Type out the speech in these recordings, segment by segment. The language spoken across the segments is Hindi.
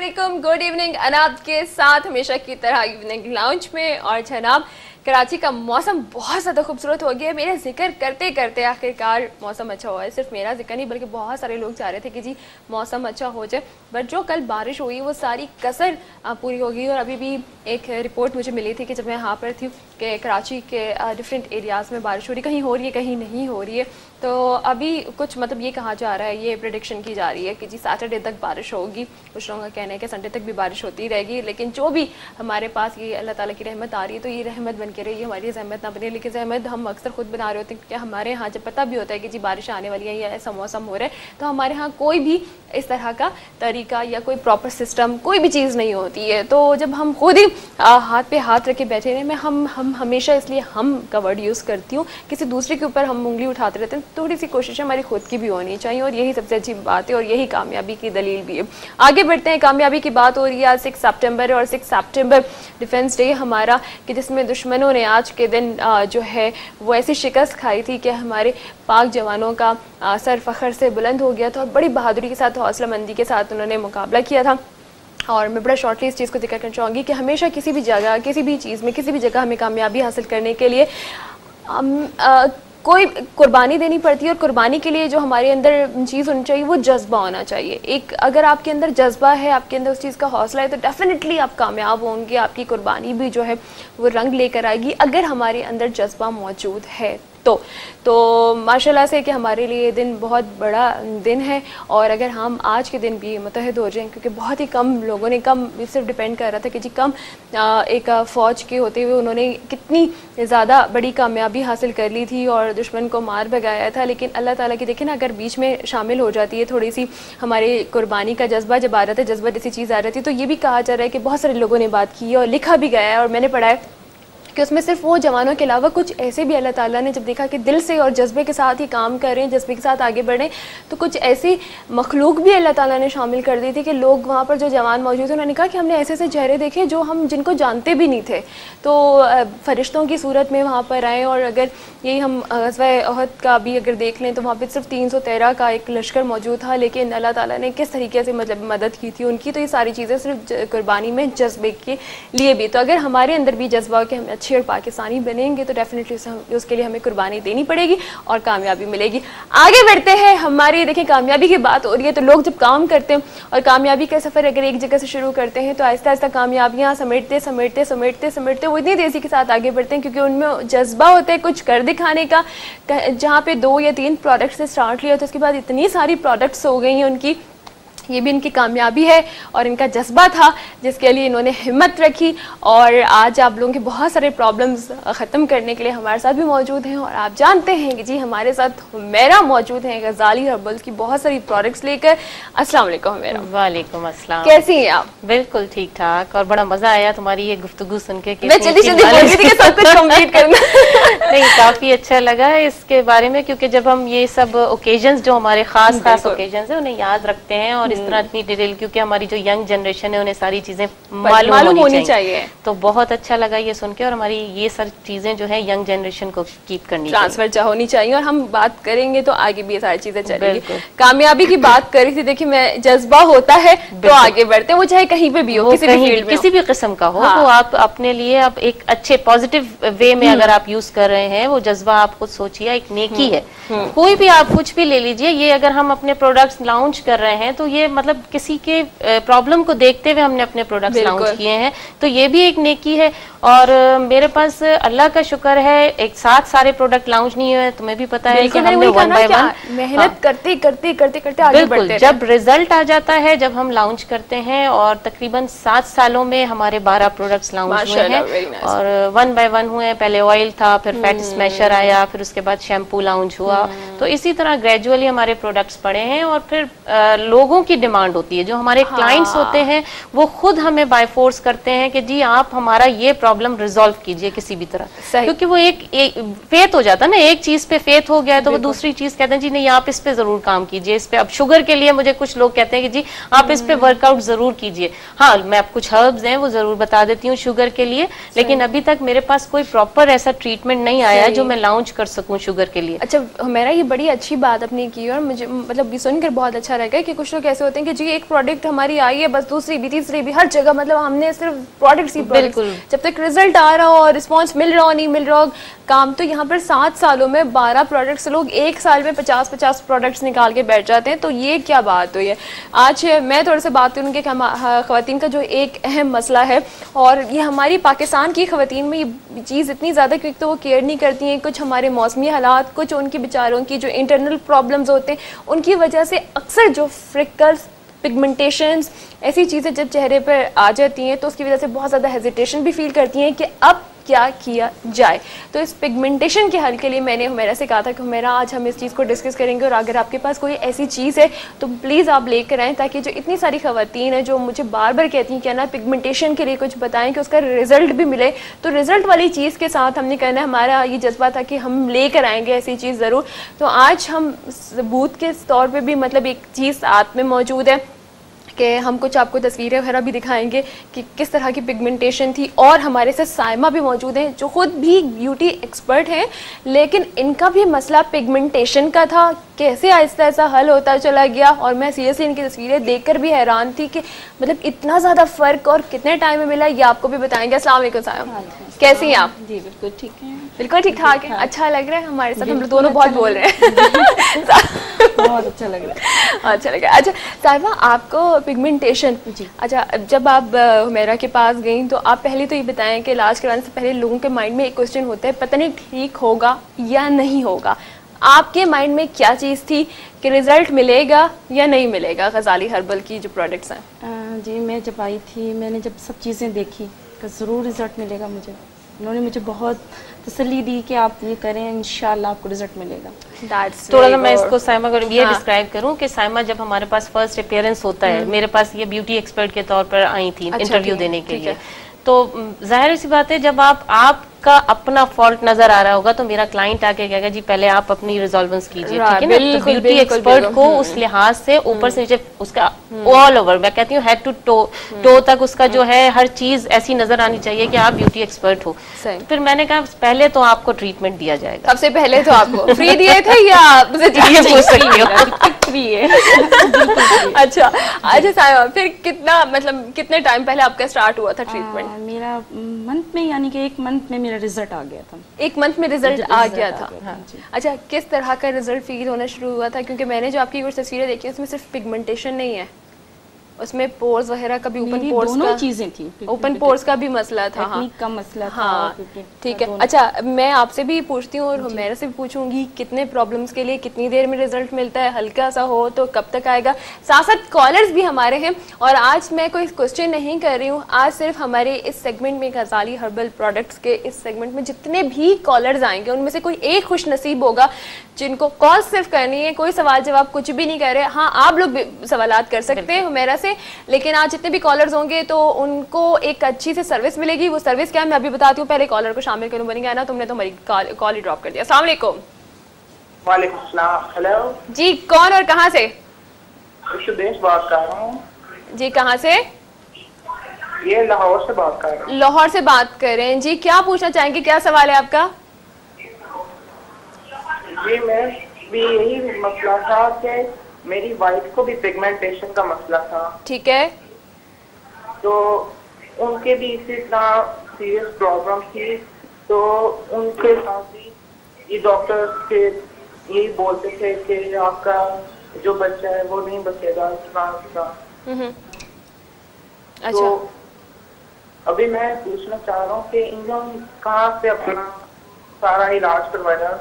वालेकुम, गुड इवनिंग। अनाब के साथ हमेशा की तरह इवनिंग लाउंज में। और जनाब कराची का मौसम बहुत ज़्यादा खूबसूरत हो गया है। मेरा जिक्र करते करते आखिरकार मौसम अच्छा हुआ है। सिर्फ मेरा जिक्र नहीं बल्कि बहुत सारे लोग चाह रहे थे कि जी मौसम अच्छा हो जाए, बट जो कल बारिश हुई वो सारी कसर पूरी हो गई। और अभी भी एक रिपोर्ट मुझे मिली थी कि जब मैं यहाँ पर थी कि कराची के डिफरेंट एरियाज़ में बारिश हो रही, कहीं हो रही है कहीं नहीं हो रही है। तो अभी कुछ मतलब ये कहा जा रहा है, ये प्रेडिक्शन की जा रही है कि जी सैटरडे तक बारिश होगी। कुछ लोगों का कहना है कि संडे तक भी बारिश होती रहेगी। लेकिन जो भी हमारे पास ये अल्लाह ताला की रहमत आ रही है तो ये रहमत बन के रही, हमारी जहमत ना बने। लेकिन जहमत हम अक्सर खुद बना रहे होते हैं, क्योंकि हमारे यहाँ जब पता भी होता है कि जी बारिश आने वाली है या ऐसा मौसम हो रहा है, तो हमारे यहाँ कोई भी इस तरह का तरीका या कोई प्रॉपर सिस्टम कोई भी चीज़ नहीं होती है। तो जब हम खुद ही हाथ पे हाथ रख के बैठे रहे, मैं हम हमेशा इसलिए हम का वर्ड यूज़ करती हूँ, किसी दूसरे के ऊपर हम उंगली उठाते रहते हैं। थोड़ी सी कोशिश हमारी खुद की भी होनी चाहिए और यही सबसे अच्छी बात है और यही कामयाबी की दलील भी है। आगे बढ़ते हैं, कामयाबी की बात हो रही है। आज 6 सितंबर है और 6 सितंबर डिफेंस डे हमारा, कि जिसमें दुश्मनों ने आज के दिन जो है वो ऐसी शिकस्त खाई थी कि हमारे पाक जवानों का सर फ़ख्र से बुलंद हो गया था और बड़ी बहादुरी के साथ, हौसला मंदी के साथ उन्होंने मुकाबला किया था। और मैं बड़ा शॉर्टली इस चीज़ को जिक्र करना चाहूँगी कि हमेशा किसी भी जगह, किसी भी चीज़ में, किसी भी जगह हमें कामयाबी हासिल करने के लिए कोई कुर्बानी देनी पड़ती है। और कुर्बानी के लिए जो हमारे अंदर चीज़ होनी चाहिए वो जज्बा होना चाहिए। एक अगर आपके अंदर जज्बा है, आपके अंदर उस चीज़ का हौसला है, तो डेफिनेटली आप कामयाब होंगे। आपकी कुर्बानी भी जो है वो रंग लेकर आएगी अगर हमारे अंदर जज्बा मौजूद है तो माशाल्लाह से कि हमारे लिए ये दिन बहुत बड़ा दिन है। और अगर हम आज के दिन भी मुत्तहिद हो जाएं, क्योंकि बहुत ही कम लोगों ने, कम सिर्फ डिपेंड कर रहा था कि जी कम एक फ़ौज के होते हुए उन्होंने कितनी ज़्यादा बड़ी कामयाबी हासिल कर ली थी और दुश्मन को मार भगाया था। लेकिन अल्लाह ताला की देखें ना, अगर बीच में शामिल हो जाती है थोड़ी सी हमारे कुर्बानी का जज्बा, जब आ रहा था जज्बा जैसी चीज़ आ रही थी, तो ये भी कहा जा रहा है कि बहुत सारे लोगों ने बात की है और लिखा भी गया है और मैंने पढ़ा है कि उसमें सिर्फ वो जवानों के अलावा कुछ ऐसे भी अल्लाह ताला ने जब देखा कि दिल से और जज्बे के साथ ही काम कर रहे हैं, जज्बे के साथ आगे बढ़ रहे हैं, तो कुछ ऐसी मखलूक भी अल्लाह ताला ने शामिल कर दी थी कि लोग वहाँ पर जो जवान मौजूद थे उन्होंने कहा कि हमने ऐसे ऐसे चेहरे देखे जो हम जिनको जानते भी नहीं थे। तो फरिश्तों की सूरत में वहाँ पर आए। और अगर यही हम ग़ज़वा उहद का भी अगर देख लें तो वहाँ पर सिर्फ 313 का एक लश्कर मौजूद था, लेकिन अल्लाह ताला ने किस तरीके से मतलब मदद की थी उनकी। तो ये सारी चीज़ें सिर्फ कुर्बानी में जज्बे के लिए भी, तो अगर हमारे अंदर भी जज्बा कि हम अच्छे और पाकिस्तानी बनेंगे तो डेफिनेटली उसके लिए हमें कुर्बानी देनी पड़ेगी और कामयाबी मिलेगी। आगे बढ़ते हैं, हमारी देखिए कामयाबी की बात हो रही है, तो लोग जब काम करते हैं और कामयाबी का सफ़र अगर एक जगह से शुरू करते हैं तो आहिस्ता आहिस्ता कामयाबियाँ समेटते समेटते समेटते समेटते वो इतनी तेज़ी के साथ आगे बढ़ते हैं, क्योंकि उनमें जज्बा होता है कुछ कर दिखाने का। जहाँ पे 2 या 3 प्रोडक्ट से स्टार्ट लिया तो उसके बाद इतनी सारी प्रोडक्ट्स हो गई हैं उनकी, ये भी इनकी कामयाबी है और इनका जज्बा था जिसके लिए इन्होंने हिम्मत रखी। और आज आप लोगों के बहुत सारे प्रॉब्लम्स ख़त्म करने के लिए हमारे साथ भी मौजूद हैं। और आप जानते हैं कि जी हमारे साथ हुमैरा मौजूद हैं गज़ाली हर्बल्स की बहुत सारी प्रोडक्ट्स लेकर। अस्सलाम वालेकुम हुमैरा। वालेकुम अस्सलाम। कैसी हैं आप? बिल्कुल ठीक ठाक और बड़ा मज़ा आया तुम्हारी ये गुफ्तगू सुन के। मैं जल्दी जल्दी बोल रही थी कि सब कुछ कंप्लीट करना। नहीं, काफ़ी अच्छा लगा इसके बारे में, क्योंकि जब हम ये सब ओकेजन्स जो हमारे खास ओकेजन्स हैं उन्हें याद रखते हैं और इस तरह इतनी डिटेल, क्योंकि हमारी जो यंग जनरेशन है उन्हें सारी चीजें मालूम होनी चाहिए। तो बहुत अच्छा लगा ये सुन के और हमारी ये सारी चीजें जो है यंग जनरेशन को कीप करनी ट्रांसफर होनी चाहिए। और हम बात करेंगे तो आगे भी ये सारी चीजें चलेंगी। कामयाबी की बात कर रही थी, देखिए मैं जज्बा होता है तो आगे बढ़ते हैं, वो चाहे कहीं पे भी हो, किसी भी किस्म का हो। तो आप अपने लिए आप एक अच्छे पॉजिटिव वे में अगर आप यूज कर रहे हैं वो जज्बा, आप खुद सोचिए एक नेकी है। कोई भी आप कुछ भी ले लीजिए, ये अगर हम अपने प्रोडक्ट्स लॉन्च कर रहे हैं तो ये मतलब किसी के प्रॉब्लम को देखते हुए हमने अपने प्रोडक्ट्स लॉन्च किए हैं, तो ये भी एक नेकी है। और मेरे पास अल्लाह का शुक्र है एक साथ सारे प्रोडक्ट लॉन्च नहीं हुए, तुम्हें भी पता है कि हमने 1 बाय 1 मेहनत करते करते करते करते आगे बढ़ते हैं। जब रिजल्ट आ जाता है, जब हम लॉन्च करते हैं, और तकरीबन 7 सालों में हमारे 12 प्रोडक्ट्स लॉन्च हुए हैं और 1 बाय 1 हुए। पहले ऑयल था, फिर फैट स्मैशर आया, फिर उसके बाद शैम्पू लॉन्च हुआ। तो इसी तरह ग्रेजुअली हमारे प्रोडक्ट्स बढ़े हैं। और फिर लोगों की डिमांड होती है, जो हमारे क्लाइंट्स होते हैं वो खुद हमें बाय फोर्स करते हैं कि जी आप हमारा ये प्रॉब्लम रिजॉल्व कीजिए किसी भी तरह, क्योंकि वो एक फेथ हो जाता है ना, एक चीज पे फेथ हो गया है तो वो दूसरी चीज कहते हैं जी नहीं आप इस पे जरूर काम कीजिए, इस पे। अब शुगर के लिए मुझे कुछ लोग कहते हैं कि जी आप इस पे वर्कआउट जरूर कीजिए। हाँ, मैं आप कुछ हर्ब्स हैं वो जरूर बता देती हूँ शुगर के लिए, लेकिन अभी तक मेरे पास कोई प्रॉपर ऐसा ट्रीटमेंट नहीं आया है जो मैं लॉन्च कर सकूँ शुगर के लिए। अच्छा, मेरा ये बड़ी अच्छी बात अपनी की और मुझे मतलब सुनकर बहुत अच्छा लगा कि कुछ लोग ऐसे होते हैं कि जी एक प्रोडक्ट हमारी आई है, बस दूसरी भी तीसरी भी, हर जगह मतलब हमने सिर्फ प्रोडक्ट्स ही प्रोडक्ट्स, जब तक रिजल्ट आ रहा हो, रिस्पॉन्स मिल रहा हो नहीं मिल रहा हो काम। तो यहाँ पर 7 सालों में 12 प्रोडक्ट्स, लोग एक साल में 50-50 प्रोडक्ट्स निकाल के बैठ जाते हैं। तो ये क्या बात हुई है? आज मैं थोड़ा सा बात करूँगी कि ख़वातीन का जो एक अहम मसला है, और ये हमारी पाकिस्तान की ख़वातीन में ये चीज़ इतनी ज़्यादा, क्योंकि तो वो केयर नहीं करती हैं, कुछ हमारे मौसमी हालात, कुछ उनकी बेचारों की जो इंटरनल प्रॉब्लम्स होते हैं उनकी वजह से अक्सर जो फ्रिकल्स, पिगमेंटेशंस, ऐसी चीज़ें जब चेहरे पर आ जाती हैं तो उसकी वजह से बहुत ज़्यादा हेजिटेशन भी फील करती हैं कि अब क्या किया जाए। तो इस पिगमेंटेशन के हल के लिए मैंने हुमैरा से कहा था कि हुमैरा आज हम इस चीज़ को डिस्कस करेंगे, और अगर आपके पास कोई ऐसी चीज़ है तो प्लीज़ आप लेकर आएँ, ताकि जो इतनी सारी ख़वातीन हैं जो मुझे बार बार कहती हैं कि ना पिगमेंटेशन के लिए कुछ बताएं कि उसका रिजल्ट भी मिले। तो रिजल्ट वाली चीज़ के साथ हमने कहना है, हमारा ये जज्बा था कि हम लेकर आएंगे ऐसी चीज़ ज़रूर। तो आज हम सबूत के तौर पर भी मतलब एक चीज़ साथ में मौजूद है कि हम कुछ आपको तस्वीरें वगैरह भी दिखाएंगे कि किस तरह की पिगमेंटेशन थी। और हमारे साथ साइमा भी मौजूद हैं जो खुद भी ब्यूटी एक्सपर्ट हैं, लेकिन इनका भी मसला पिगमेंटेशन का था, कैसे आहिस्ता आहिस्ता हल होता चला गया। और मैं सीरियसली इनकी तस्वीरें देखकर भी हैरान थी कि मतलब इतना ज़्यादा फ़र्क और कितने टाइम में मिला, ये आपको भी बताएंगे। अस्सलाम वालेकुम साइमा, कैसी हैं आप? जी बिल्कुल ठीक है, बिल्कुल ठीक ठाक है। अच्छा लग रहा है हमारे साथ, हम लोग दोनों बहुत बोल रहे हैं। बहुत अच्छा लग रहा है। अच्छा लगा। अच्छा साहिबा, आपको पिगमेंटेशन, अच्छा जब आप हुमैरा के पास गई तो आप पहले तो ये बताएं कि इलाज कराने से पहले लोगों के माइंड में एक क्वेश्चन होता है, पता नहीं ठीक होगा या नहीं होगा। आपके माइंड में क्या चीज़ थी कि रिजल्ट मिलेगा या नहीं मिलेगा गजाली हर्बल की जो प्रोडक्ट्स हैं? जी मैं जब आई थी, मैंने जब सब चीज़ें देखी कि ज़रूर रिज़ल्ट मिलेगा मुझे, उन्होंने मुझे बहुत तसल्ली दी कि आप ये करें, इंशाल्लाह आपको रिजल्ट मिलेगा। थोड़ा सा मैं इसको साइमा को ये डिस्क्राइब करूं कि साइमा जब हमारे पास फर्स्ट अपीयरेंस होता है, मेरे पास ये ब्यूटी एक्सपर्ट के तौर पर आई थी इंटरव्यू देने के लिए, तो जाहिर सी बात है जब आपका अपना फॉल्ट नजर आ रहा होगा तो मेरा क्लाइंट आके कहेगा जी पहले आप अपनी रिजॉल्वेंस कीजिए, ठीक है ना। तो ब्यूटी एक्सपर्ट को उस लिहाज से ऊपर से नीचे उसका ऑल ओवर, मैं कहती हूँ हेड टू टो तक उसका जो है हर चीज ऐसी नजर आनी चाहिए कि आप ब्यूटी एक्सपर्ट हो। फिर मैंने कहा पहले तो आपको ट्रीटमेंट दिया जाएगा। सबसे पहले तो आपको फ्री दिए थे या पूछ सकती हो? फ्री है। अच्छा अच्छा साहिबा, फिर कितना मतलब कितने टाइम पहले आपका स्टार्ट हुआ था ट्रीटमेंट? मेरा मंथ में, यानी कि 1 मंथ में मेरा रिजल्ट आ गया था। 1 मंथ में रिजल्ट आ गया था। अच्छा, किस तरह का रिजल्ट फील होना शुरू हुआ था? क्योंकि मैंने जो आपकी कुछ तस्वीरें देखी उसमें सिर्फ पिगमेंटेशन नहीं है, उसमें पोर्स वगैरह का भी, ओपन पोर्स दोनों चीजें थी, ओपन पोर्स का भी मसला था। हाँ, का मसला था। हाँ ठीक है। अच्छा मैं आपसे भी पूछती हूँ और हुमैरा से भी पूछूंगी, कितने प्रॉब्लम्स के लिए कितनी देर में रिजल्ट मिलता है? हल्का सा हो तो कब तक आएगा? साथ साथ कॉलर्स भी हमारे हैं, और आज मैं कोई क्वेश्चन नहीं कर रही हूँ, आज सिर्फ हमारे इस सेगमेंट में गजाली हर्बल प्रोडक्ट्स के इस सेगमेंट में जितने भी कॉलर्स आएंगे उनमें से कोई एक खुश नसीब होगा जिनको कॉल सिर्फ करनी है, कोई सवाल जवाब कुछ भी नहीं कर रहे। हाँ आप लोग सवालात कर सकते हैं हुमैरा से, लेकिन आज जितने भी कॉलर्स होंगे तो उनको एक अच्छी सी सर्विस मिलेगी। वो सर्विस क्या है मैं अभी बताती हूँ, पहले कॉलर को शामिल करूँ। बन गया ना, तुमने तो हमारी कॉल ही ड्रॉप कर दिया। अस्सलाम वालेकुम। वालेकुम सलाम। हेलो जी, कौन और कहाँ से? शुदेश बात कर रहा हूँ जी। कहाँ से? ये लाहौर से बात कर रहा हूँ। लाहौर से बात कर रहे हैं जी, क्या पूछना चाहेंगे, क्या सवाल है आपका? जी मैं भी यही मसला था कि मेरी वाइफ को भी पिगमेंटेशन का मसला था। ठीक है। तो उनके भी इसी तरह सीरियस प्रॉब्लम थी, तो उनके साथ भी ये डॉक्टर के यही बोलते थे कि आपका जो बच्चा है वो नहीं बचेगा इसका। अच्छा। तो अभी मैं पूछना चाह रहा हूँ कि इन्हों कहाँ से अपना सारा इलाज करवाया?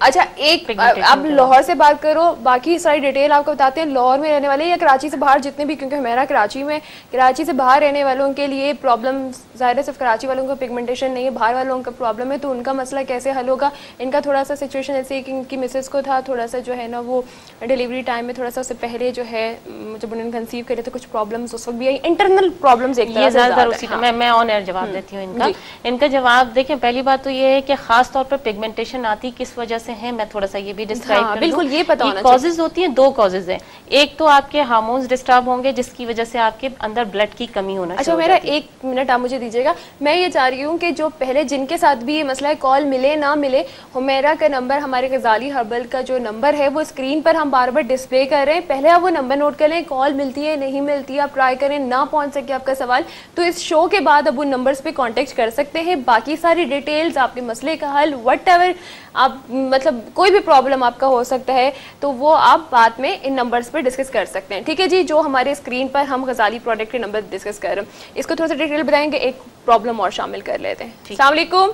अच्छा एक अब लाहौर से बात करो, बाकी सारी डिटेल आपको बताते हैं। लाहौर में रहने वाले या कराची से बाहर जितने भी, क्योंकि हमारा कराची में, कराची से बाहर रहने वालों के लिए प्रॉब्लम ज़ाहिर है सिर्फ कराची वालों का पिगमेंटेशन नहीं है, बाहर वालों का प्रॉब्लम है, तो उनका मसला कैसे हल होगा? इनका थोड़ा सा सिचुएशन ऐसे कि इनकी मिसेस को था थोड़ा सा जो है ना वो डिलीवरी टाइम में थोड़ा सा उससे पहले जो है जब उन्होंने कंसीव करे तो कुछ प्रॉब्लम्स उस वक्त भी आई, इंटरनल प्रॉब्लम्स। एक ये ज़्यादातर उसी का मैं ऑन एयर जवाब देती हूँ इनका जवाब। देखें पहली बात तो ये है कि खास तौर पर पिगमेंटेशन आती किस वजह से है, मैं थोड़ा सा ये भी डिस्क्राइब कर दूं। बिल्कुल ये पता होना चाहिए। कॉजेज होती हैं, 2 कॉजेज हैं। एक तो आपके हार्मोन्स डिस्टर्ब होंगे जिसकी वजह से आपके अंदर ब्लड की कमी होना। अच्छा मेरा 1 मिनट आप मुझे दीजिएगा, मैं ये चाह रही हूँ कि जो पहले जिनके साथ भी ये मसला है कॉल मिले ना मिले, हुमैरा का नंबर, हमारे गजाली हर्बल का जो नंबर है वो स्क्रीन पर हम बार बार डिस्प्ले कर रहे हैं, पहले आप वो नंबर नोट कर लें, कॉल मिलती है नहीं मिलती है, आप ट्राई करें, ना पहुँच सके आपका सवाल तो इस शो के बाद अब उन नंबर्स पे कांटेक्ट कर सकते हैं। बाकी सारी डिटेल्स, आपके मसले का हल, व्हाटएवर आप मतलब कोई भी प्रॉब्लम आपका हो सकता है तो वो आप बाद में इन नंबर्स पे डिस्कस कर सकते हैं। ठीक है जी, जो हमारे स्क्रीन पर हम गजाली प्रोडक्ट के नंबर डिस्कस कर रहे हैं, इसको थोड़ा सा डिटेल बताएंगे, एक प्रॉब्लम और शामिल कर लेते हैं। अस्सलाम वालेकुम।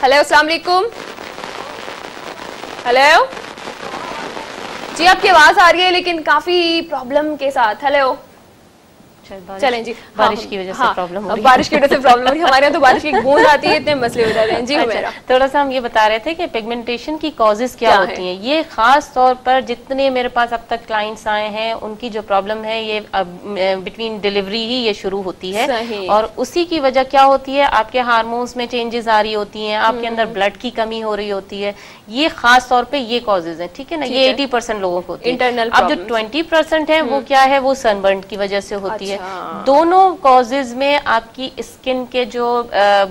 हेलो, अस्सलाम वालेकुम। हेलो जी, आपकी आवाज आ रही है लेकिन काफी प्रॉब्लम के साथ। हेलो, चलें जी, बारिश की वजह से प्रॉब्लम हो रही है। बारिश की वजह से प्रॉब्लम हो रही है, हमारे यहाँ तो बारिश की बूंद आती है, इतने मसले हो जाते हैं जी। अच्छा, थोड़ा सा हम ये बता रहे थे कि पिगमेंटेशन की कॉजेज क्या होती हैं। ये खास तौर पर जितने मेरे पास अब तक क्लाइंट्स आए हैं उनकी जो प्रॉब्लम है ये बिटवीन डिलीवरी ही ये शुरू होती है और उसी की वजह क्या होती है, आपके हार्मोन्स में चेंजेस आ रही होती हैं, आपके अंदर ब्लड की कमी हो रही होती है, ये खास तौर पे ये कॉजेज है। ठीक है ना, ये 80% लोगों को होती है। अब जो 20% है वो क्या है, वो सनबर्न की वजह से होती है। दोनों कॉजेज में आपकी स्किन के जो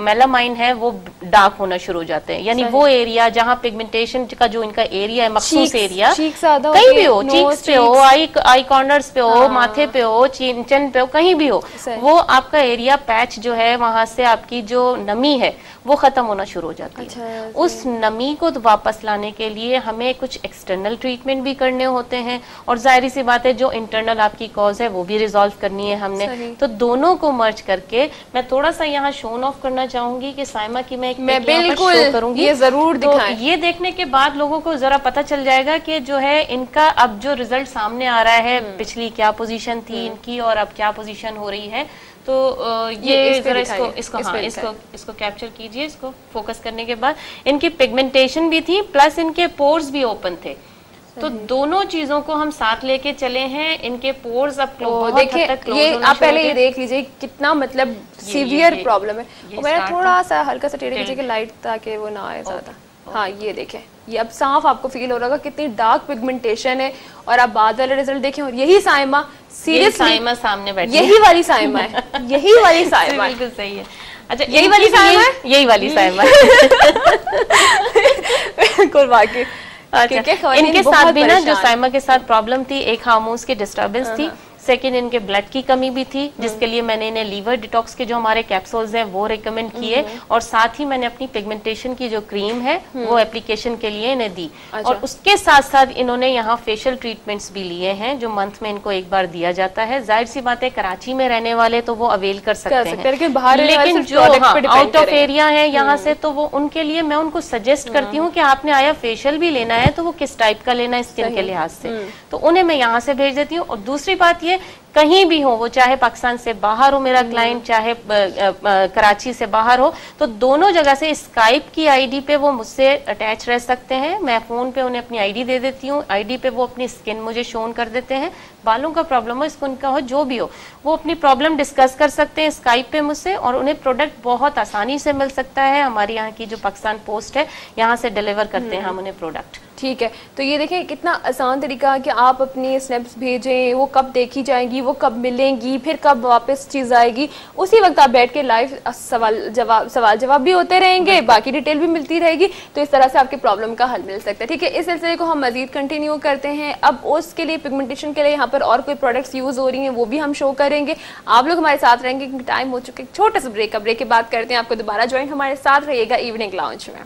मेलामाइन है वो डार्क होना शुरू हो जाते हैं, यानी वो एरिया जहां पिगमेंटेशन का जो इनका एरिया है, मखसूस एरिया, कहीं भी हो, चीक्स पे हो, आई कॉर्नर्स पे हो, माथे पे हो, चिन पे हो, कहीं भी हो, वो आपका एरिया पैच जो है वहां से आपकी जो नमी है वो खत्म होना शुरू हो जाती है। उस नमी को वापस लाने के लिए हमें कुछ एक्सटर्नल ट्रीटमेंट भी करने होते हैं और जाहिर सी बात है जो इंटरनल आपकी कॉज है वो भी रिजॉल्व करनी है हमने। तो दोनों को मर्ज करके मैं थोड़ा सा यहाँ शोन ऑफ करना चाहूंगी कि साइमा की मैं बिल्कुल शो करूंगी, ये जरूर दिखाएं। तो ये देखने के बाद लोगों को जरा पता चल जाएगा कि जो है इनका अब जो रिजल्ट सामने आ रहा है, पिछली क्या पोजीशन थी इनकी और अब क्या पोजीशन हो रही है। तो ये जरा इसको कैप्चर कीजिए, इसको फोकस करने के बाद इनकी पिगमेंटेशन भी थी प्लस इनके पोर्स भी ओपन थे, तो दोनों चीजों को हम साथ लेके चले हैं। इनके पोर्स अब देखिए, ये आप पहले ये देख लीजिए कितना मतलब सीवियर प्रॉब्लम है। मेरा थोड़ा सा हल्का सा टेढ़े कीजिए लाइट ताकि वो ना आए ज्यादा। हाँ, ये देखें, ये अब साफ आपको फील हो रहा होगा कितनी डार्क पिगमेंटेशन है। और आप बाद वाले रिजल्ट देखें, और यही साइमा, सीरियसली साइमा सामने बैठी, यही वाली साइमा है, यही वाली साइमा बिल्कुल सही है। अच्छा, यही वाली साइमा है, यही वाली साइमा बिल्कुल वाकई। इनके साथ भी ना जो साइमा के साथ प्रॉब्लम थी, एक हार्मोन्स की डिस्टर्बेंस थी, सेकेंड इनके ब्लड की कमी भी थी, जिसके लिए मैंने इन्हें लीवर डिटॉक्स के जो हमारे कैप्सूल्स हैं वो रिकमेंड किए और साथ ही मैंने अपनी पिगमेंटेशन की जो क्रीम है वो एप्लीकेशन के लिए इन्हें दी। और उसके साथ साथ इन्होंने यहाँ फेशियल ट्रीटमेंट्स भी लिए हैं जो मंथ में इनको एक बार दिया जाता है। जाहिर सी बात है कराची में रहने वाले तो वो अवेल कर सकते हैं, लेकिन जो आउट ऑफ एरिया है यहाँ से, तो वो उनके लिए मैं उनको सजेस्ट करती हूँ कि आपने आया फेशियल भी लेना है तो वो किस टाइप का लेना है स्किन के लिहाज से, तो उन्हें मैं यहाँ से भेज देती हूँ। और दूसरी बात ये, कहीं भी हो, वो चाहे पाकिस्तान से बाहर हो मेरा क्लाइंट, चाहे कराची से बाहर हो, तो दोनों जगह से स्काइप की आईडी पे वो मुझसे अटैच रह सकते हैं। मैं फोन पे उन्हें अपनी आईडी दे देती हूँ, आईडी पे वो अपनी स्किन मुझे शोन कर देते हैं। बालों का प्रॉब्लम हो, स्किन का हो, जो भी हो, वो अपनी प्रॉब्लम डिस्कस कर सकते हैं स्काइप पे मुझसे और उन्हें प्रोडक्ट बहुत आसानी से मिल सकता है। हमारी यहाँ की जो पाकिस्तान पोस्ट है यहाँ से डिलीवर करते हैं हम उन्हें प्रोडक्ट। ठीक है, तो ये देखें कितना आसान तरीका है कि आप अपनी स्नैप्स भेजें, वो कब देखी जाएंगी, वो कब मिलेंगी, फिर कब वापस चीज़ आएगी, उसी वक्त आप बैठ के लाइव सवाल जवाब भी होते रहेंगे, बाकी डिटेल भी मिलती रहेगी। तो इस तरह से आपकी प्रॉब्लम का हल मिल सकता है। ठीक है, इस सिलसिले को हम मजीद कंटिन्यू करते हैं। अब उसके लिए पिगमेंटेशन के लिए यहाँ पर और कोई प्रोडक्ट्स यूज़ हो रही हैं वो भी हम शो करेंगे। आप लोग हमारे साथ रहेंगे क्योंकि टाइम हो चुके, छोटे से ब्रेक के बाद करते हैं। आपको दोबारा ज्वाइन हमारे साथ रहिएगा इवनिंग लाउंज में।